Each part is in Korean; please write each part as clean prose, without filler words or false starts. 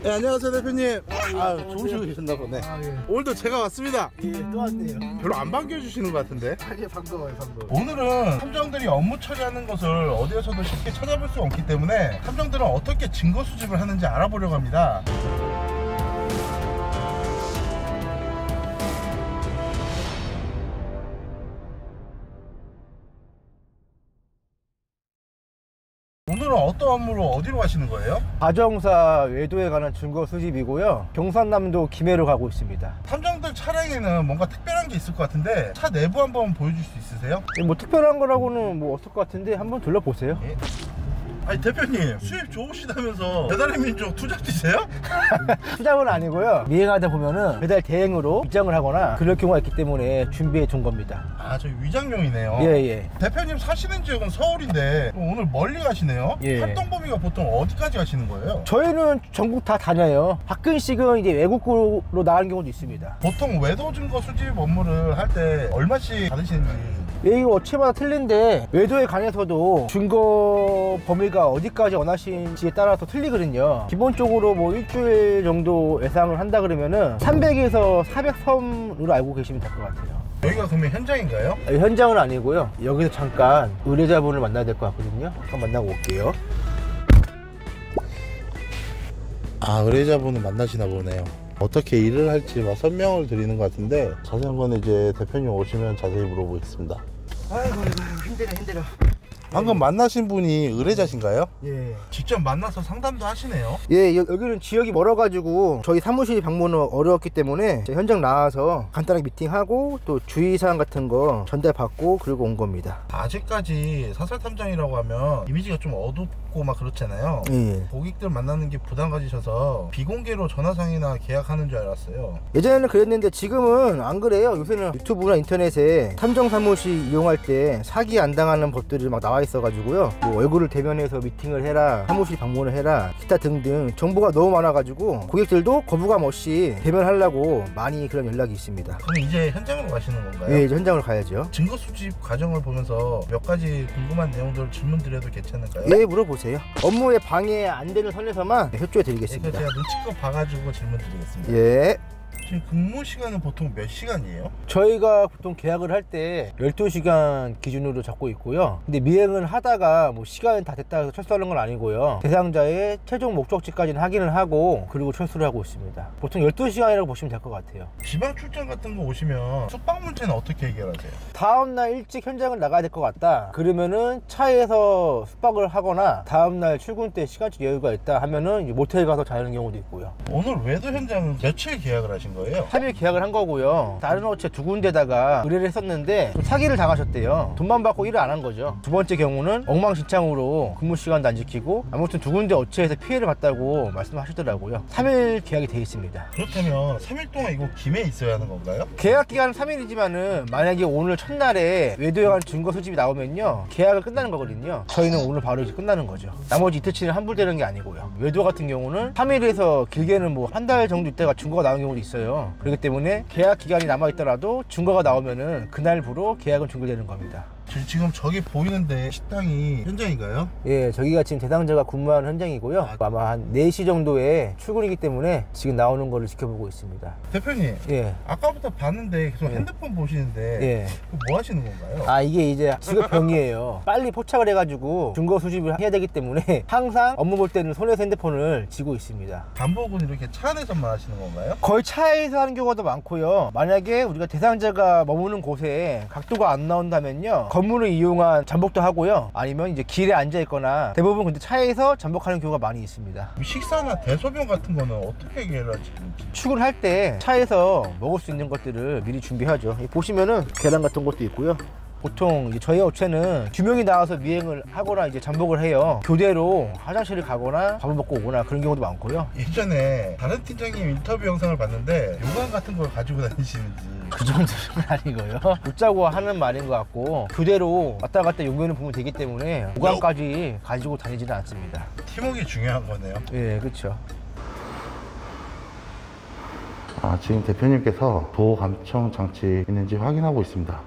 네, 안녕하세요 대표님. 좋으시고 계셨나 보네. 예. 오늘도 제가 왔습니다. 예, 또 왔네요. 별로 안 반겨주시는 것 같은데. 예, 반가워요, 반가워. 오늘은 탐정들이 업무 처리하는 것을 어디에서도 쉽게 찾아볼 수 없기 때문에 탐정들은 어떻게 증거 수집을 하는지 알아보려고 합니다. 오늘은 어떤 업무로 어디로 가시는 거예요? 가정사 외도에 관한 증거 수집이고요. 경상남도 김해로 가고 있습니다. 탐정들 차량에는 뭔가 특별한 게 있을 것 같은데 차 내부 한번 보여줄 수 있으세요? 뭐 특별한 거라고는 뭐 없을 것 같은데 한번 둘러보세요. 예. 아니 대표님 수입 좋으시다면서 배달의민족 투잡디세요? 투잡은 아니고요. 미행하다 보면은 배달 대행으로 입장을 하거나 그럴 경우가 있기 때문에 준비해 둔 겁니다. 아, 저 위장용이네요. 예예. 대표님 사시는 지역은 서울인데 오늘 멀리 가시네요? 예. 활동 범위가 보통 어디까지 가시는 거예요? 저희는 전국 다 다녀요. 가끔씩은 이제 외국으로 나가는 경우도 있습니다. 보통 외도 증거 수집 업무를 할 때 얼마씩 받으시는지. 예, 이거 업체마다 틀린데 외도에 관해서도 증거 범위가 어디까지 원하시는지에 따라서 틀리거든요. 기본적으로 뭐 일주일 정도 예상을 한다 그러면은 300에서 400섬으로 알고 계시면 될 것 같아요. 여기가 그러면 현장인가요? 현장은 아니고요. 여기서 잠깐 의뢰자분을 만나야 될 것 같거든요. 잠깐 만나고 올게요. 아, 의뢰자분을 만나시나 보네요. 어떻게 일을 할지 막 설명을 드리는 것 같은데 자세한 건 이제 대표님 오시면 자세히 물어보겠습니다. 아이고 힘들어. 방금 만나신 분이 의뢰자신가요? 예. 직접 만나서 상담도 하시네요. 예, 여기는 지역이 멀어가지고 저희 사무실 방문은 어려웠기 때문에 현장 나와서 간단하게 미팅하고 또 주의사항 같은 거 전달받고 그리고 온 겁니다. 아직까지 사설탐정이라고 하면 이미지가 좀 어둡고 막 그렇잖아요. 예. 고객들 만나는 게 부담 가지셔서 비공개로 전화상이나 계약하는 줄 알았어요. 예전에는 그랬는데 지금은 안 그래요. 요새는 유튜브나 인터넷에 탐정 사무실 이용할 때 사기 안 당하는 법들이 막 나와 있어가지고요. 뭐 얼굴을 대면해서 미팅을 해라, 사무실 방문을 해라, 기타 등등 정보가 너무 많아가지고 고객들도 거부감 없이 대면하려고 많이 그런 연락이 있습니다. 그럼 이제 현장으로 가시는 건가요? 예, 이제 현장을 가야죠. 증거 수집 과정을 보면서 몇 가지 궁금한 내용들을 질문드려도 괜찮을까요? 예, 물어보세요. 업무에 방해 안 되는 선에서만 협조해 드리겠습니다. 제가 눈치껏 봐가지고 질문드리겠습니다. 예. 지금 근무 시간은 보통 몇 시간이에요? 저희가 보통 계약을 할 때 12시간 기준으로 잡고 있고요. 근데 미행을 하다가 뭐 시간이 다 됐다 해서 철수하는 건 아니고요. 대상자의 최종 목적지까지는 확인을 하고 그리고 철수를 하고 있습니다. 보통 12시간이라고 보시면 될 것 같아요. 지방 출장 같은 거 오시면 숙박 문제는 어떻게 해결하세요? 다음날 일찍 현장을 나가야 될 것 같다 그러면은 차에서 숙박을 하거나 다음날 출근 때 시간적 여유가 있다 하면은 이제 모텔 가서 자는 경우도 있고요. 오늘 외도 현장은 며칠 계약을 하신 거예요? 3일 계약을 한 거고요. 다른 업체 두 군데다가 의뢰를 했었는데 좀 사기를 당하셨대요. 돈만 받고 일을 안 한 거죠. 두 번째 경우는 엉망진창으로 근무 시간도 안 지키고 아무튼 두 군데 업체에서 피해를 봤다고 말씀하시더라고요. 3일 계약이 되어 있습니다. 그렇다면 3일 동안 이거 김해에 있어야 하는 건가요? 계약 기간은 3일이지만은 만약에 오늘 첫날에 외도에 관한 증거 수집이 나오면요 계약을 끝나는 거거든요. 저희는 오늘 바로 이제 끝나는 거죠. 나머지 이틀치는 환불되는 게 아니고요. 외도 같은 경우는 3일에서 길게는 뭐 한 달 정도 있다가 증거가 나오는 경우도 있어요. 그렇기 때문에 계약 기간이 남아있더라도 증거가 나오면은 그날부로 계약은 종결되는 겁니다. 지금 저기 보이는데 식당이 현장인가요? 예, 저기가 지금 대상자가 근무하는 현장이고요. 아마 한 4시 정도에 출근이기 때문에 지금 나오는 거를 지켜보고 있습니다. 대표님, 예. 아까부터 봤는데 계속 핸드폰 보시는데 예. 뭐 하시는 건가요? 아, 이게 이제 직업병이에요. 빨리 포착을 해가지고 증거 수집을 해야 되기 때문에 항상 업무 볼 때는 손에서 핸드폰을 쥐고 있습니다. 반복은 이렇게 차 안에서만 하시는 건가요? 거의 차에서 하는 경우가 더 많고요. 만약에 우리가 대상자가 머무는 곳에 각도가 안 나온다면요 건물을 이용한 잠복도 하고요. 아니면 이제 길에 앉아 있거나 대부분 근데 차에서 잠복하는 경우가 많이 있습니다. 식사나 대소변 같은 거는 어떻게 해결하지? 출근할 때 차에서 먹을 수 있는 것들을 미리 준비하죠. 보시면은 계란 같은 것도 있고요. 보통 저희 업체는 규명이 나와서 미행을 하거나 이제 잠복을 해요. 교대로 화장실을 가거나 밥을 먹고 오거나 그런 경우도 많고요. 예전에 다른 팀장님 인터뷰 영상을 봤는데 요강 같은 걸 가지고 다니시는지. 그 정도는 아니고요. 웃자고 하는 말인 것 같고 교대로 왔다 갔다 용도는 보면 되기 때문에 보관까지 가지고 다니지는 않습니다. 팀워크가 중요한 거네요. 예, 그렇죠. 지금 대표님께서 도어 감청 장치 있는지 확인하고 있습니다.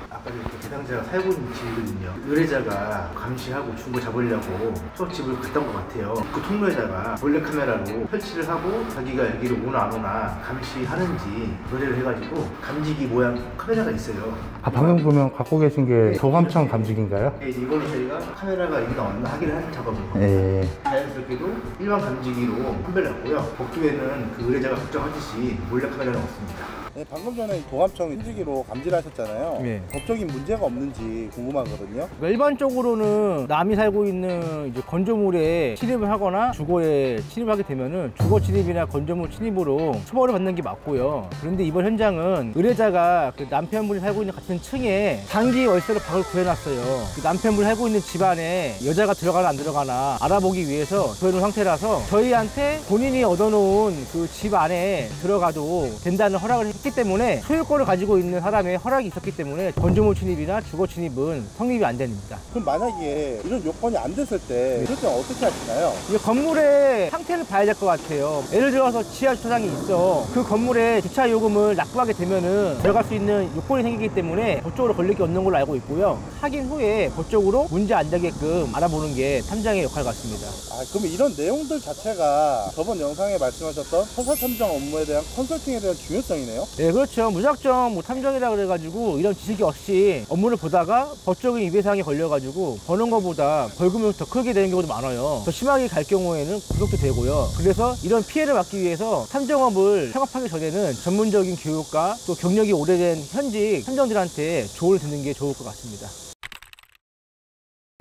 아까 이렇게 대상자 대상자가 살고 있는 집이거든요. 의뢰자가 감시하고 중고 잡으려고 또 집을 갔던 것 같아요. 그 통로에다가 몰래카메라로 설치를 하고 자기가 여기를 오나 안 오나 감시하는지 노래를 해가지고 감지기 모양 카메라가 있어요. 아, 방금 보면 갖고 계신 게 도감청 감지기인가요? 네, 이제 이걸로 저희가 카메라가 있나 없나 확인을 하는 작업입니다. 예. 자연스럽게도 일반 감지기로 판별을 했고요. 복도에는 그 의뢰자가 걱정하듯이 몰래카메라는 없습니다. 네, 방금 전에 도감청 인지기로 감지를 하셨잖아요. 네. 법적인 문제가 없는지 궁금하거든요. 그러니까 일반적으로는 남이 살고 있는 이제 건조물에 침입을 하거나 주거에 침입을 하게 되면은 주거 침입이나 건조물 침입으로 처벌을 받는 게 맞고요. 그런데 이번 현장은 의뢰자가 그 남편분이 살고 있는 같은 층에 단기 월세로 방을 구해놨어요. 그 남편분이 살고 있는 집안에 여자가 들어가나 안 들어가나 알아보기 위해서 구해놓은 상태라서 저희한테 본인이 얻어놓은 그 집 안에 들어가도 된다는 허락을 했기 때문에 소유권을 가지고 있는 사람의 허락이 있었기 때문에 건조물 침입이나 주거 침입은 성립이 안 됩니다. 그럼 만약에 이런 요건이 안 됐을 때 그럴 때는 어떻게 하시나요? 이 건물의 상태를 봐야 될 것 같아요. 예를 들어서 지하 주차장이 있어. 그 건물에 주차 요금을 납부하게 되면은 들어갈 수 있는 요건이 생기기 때문에 법적으로 걸릴 게 없는 걸로 알고 있고요. 확인 후에 법적으로 문제 안 되게끔 알아보는 게 탐정의 역할 같습니다. 아, 그러면 이런 내용들 자체가 저번 영상에 말씀하셨던 토사 탐정 업무에 대한 컨설팅에 대한 중요성이네요. 네, 그렇죠. 무작정 뭐 탐정이라 그래가지고 이런 지식이 없이 업무를 보다가 법적인 위배사항에 걸려가지고 버는 것보다 벌금이 더 크게 되는 경우도 많아요. 더 심하게 갈 경우에는 구속도 되고요. 그래서 이런 피해를 막기 위해서 탐정업을 창업하기 전에는 전문적인 교육과 또 경력이 오래된 현직 탐정들한테 조언을 듣는 게 좋을 것 같습니다.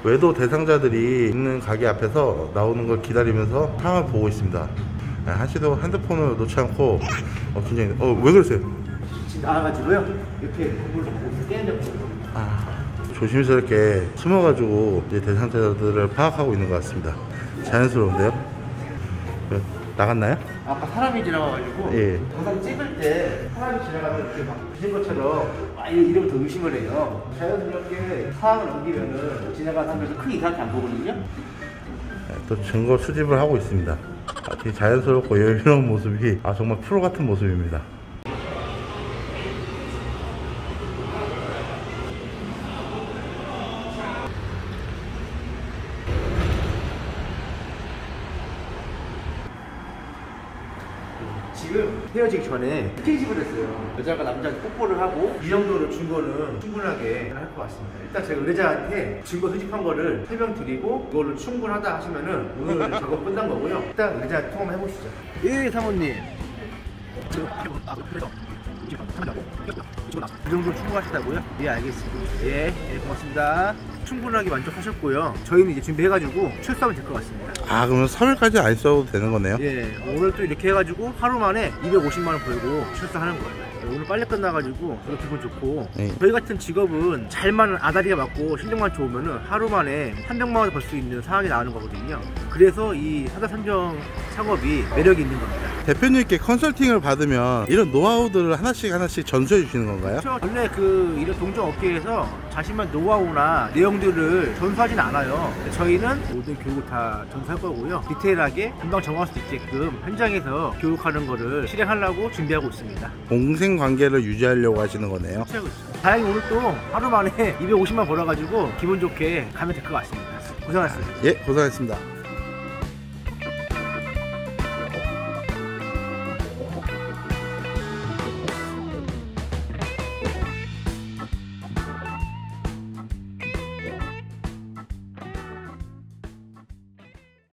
외도 대상자들이 있는 가게 앞에서 나오는 걸 기다리면서 상황을 보고 있습니다. 한씨도 핸드폰을 놓지 않고 굉장히 왜 그러세요? 지금 나와가지고요. 이렇게 건물을 보고 깨는 조심스럽게 숨어가지고 이제 대상자들을 파악하고 있는 것 같습니다. 자연스러운데요? 나갔나요? 아까 사람이 지나가가지고 예. 영상 찍을 때 사람이 지나가면 이렇게 막 보신 것처럼 이러면 더 의심을 해요. 자연스럽게 상황을 넘기면은 지나가는 사람에서 크게 이상하게 안 보거든요. 또 증거 수집을 하고 있습니다. 되게 자연스럽고 여유로운 모습이 정말 프로 같은 모습입니다. 지금 헤어지기 전에 스킨십을 했어요. 여자가 남자한테 뽀뽀를 하고 이 정도로 증거는 충분하게 할 것 같습니다. 일단 제가 의뢰자한테 증거 수집한 거를 설명드리고 이거를 충분하다 하시면은 오늘 작업 끝난 거고요. 일단 의뢰자한테 통화 한번 해보시죠. 예, 사모님. 이 정도 충분하시다고요? 예, 알겠습니다. 예, 고맙습니다. 충분하게 만족하셨고요. 저희는 이제 준비해가지고 출소하면 될 것 같습니다. 그러면 3일까지 안 써도 되는 거네요? 예, 오늘 또 이렇게 해가지고 하루 만에 250만 원 벌고 출소하는 거예요. 오늘 빨리 끝나가지고 저도 기분 좋고 저희 같은 직업은 잘만 아다리가 맞고 실력만 좋으면은 하루 만에 300만 원 벌 수 있는 상황이 나오는 거거든요. 그래서 이 사다 탐정 창업이 매력이 있는 겁니다. 대표님께 컨설팅을 받으면 이런 노하우들을 하나씩 전수해 주시는 건가요? 그렇죠. 원래 이런 동종 업계에서 자신만 노하우나 내용들을 전수하진 않아요. 저희는 모든 교육을 다 전수할 거고요. 디테일하게 금방 정할 수 있게끔 현장에서 교육하는 거를 실행하려고 준비하고 있습니다. 공생 관계를 유지하려고 하시는 거네요. 그렇죠. 다행히 오늘 또 하루 만에 250만 벌어가지고 기분 좋게 가면 될 것 같습니다. 고생하셨습니다. 예, 고생하셨습니다.